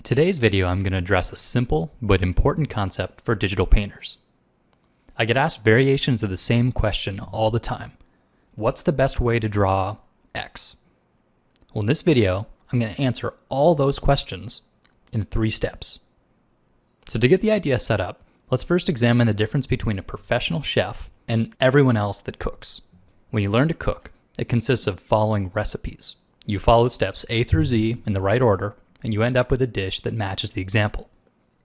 today's video, I'm going to address a simple but important concept for digital painters. I get asked variations of the same question all the time. What's the best way to draw X? Well, in this video, I'm going to answer all those questions in 3 steps. So to get the idea set up, let's first examine the difference between a professional chef and everyone else that cooks. When you learn to cook, it consists of following recipes. You follow steps A through Z in the right order, and you end up with a dish that matches the example.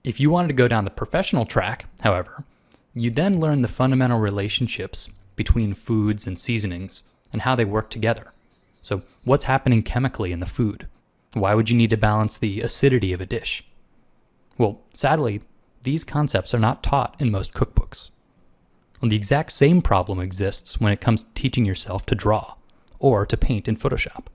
If you wanted to go down the professional track, however, you then learn the fundamental relationships between foods and seasonings and how they work together. So what's happening chemically in the food? Why would you need to balance the acidity of a dish? Well, sadly, these concepts are not taught in most cookbooks. And the exact same problem exists when it comes to teaching yourself to draw or to paint in Photoshop.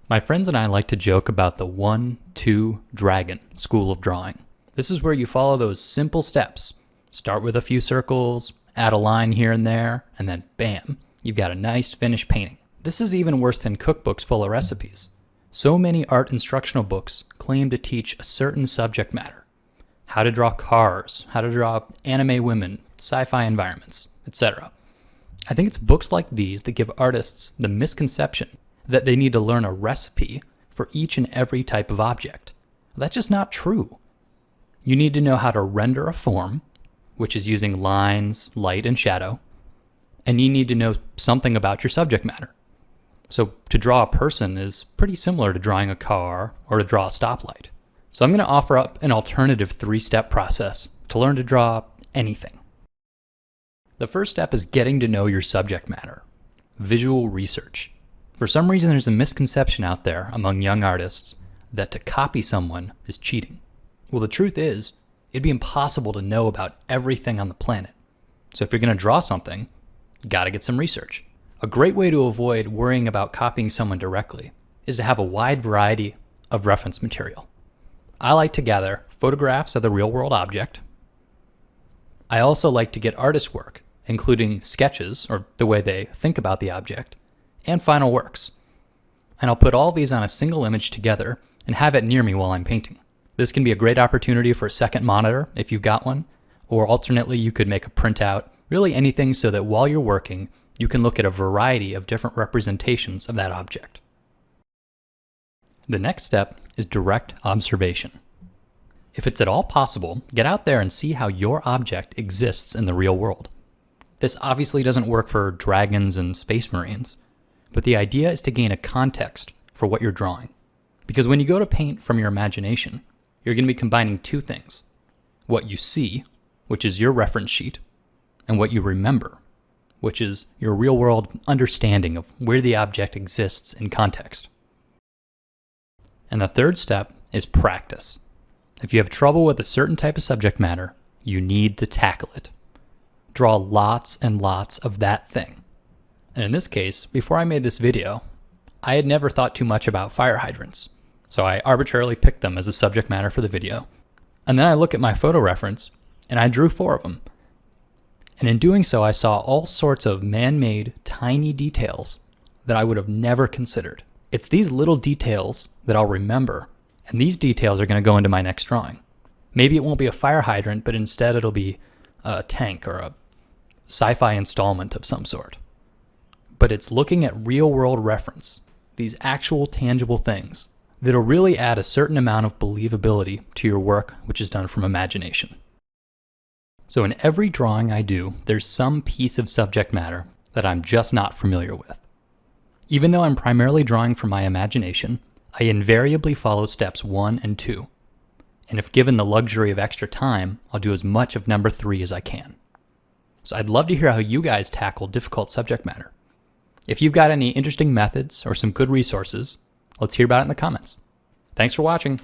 My friends and I like to joke about the 1-2 dragon school of drawing. This is where you follow those simple steps. Start with a few circles, add a line here and there, and then bam, you've got a nice finished painting. This is even worse than cookbooks full of recipes. So many art instructional books claim to teach a certain subject matter. How to draw cars, how to draw anime women, sci-fi environments, etc. I think it's books like these that give artists the misconception that they need to learn a recipe for each and every type of object. That's just not true. You need to know how to render a form, which is using lines, light, and shadow, and you need to know something about your subject matter. So to draw a person is pretty similar to drawing a car or to draw a stoplight. So I'm going to offer up an alternative 3-step process to learn to draw anything. The first step is getting to know your subject matter. Visual research. For some reason, there's a misconception out there among young artists that to copy someone is cheating. Well, the truth is, it'd be impossible to know about everything on the planet. So if you're going to draw something, you got to get some research. A great way to avoid worrying about copying someone directly is to have a wide variety of reference material. I like to gather photographs of the real-world object. I also like to get artist work, including sketches, or the way they think about the object, and final works. And I'll put all these on a single image together and have it near me while I'm painting. This can be a great opportunity for a second monitor if you've got one, or alternately you could make a printout, really anything so that while you're working, you can look at a variety of different representations of that object. The next step is direct observation. If it's at all possible, get out there and see how your object exists in the real world. This obviously doesn't work for dragons and space marines, but the idea is to gain a context for what you're drawing. Because when you go to paint from your imagination, you're going to be combining 2 things. What you see, which is your reference sheet, and what you remember, which is your real-world understanding of where the object exists in context. And the third step is practice. If you have trouble with a certain type of subject matter, you need to tackle it. Draw lots and lots of that thing. And in this case, before I made this video, I had never thought too much about fire hydrants. So I arbitrarily picked them as a subject matter for the video. And then I look at my photo reference, and I drew 4 of them. And in doing so, I saw all sorts of man-made, tiny details that I would have never considered. It's these little details that I'll remember, and these details are going to go into my next drawing. Maybe it won't be a fire hydrant, but instead it'll be a tank or a sci-fi installment of some sort. But it's looking at real-world reference, these actual tangible things, that'll really add a certain amount of believability to your work, which is done from imagination. So in every drawing I do, there's some piece of subject matter that I'm just not familiar with. Even though I'm primarily drawing from my imagination, I invariably follow steps 1 and 2. And if given the luxury of extra time, I'll do as much of number 3 as I can. So I'd love to hear how you guys tackle difficult subject matter. If you've got any interesting methods or some good resources, let's hear about it in the comments. Thanks for watching.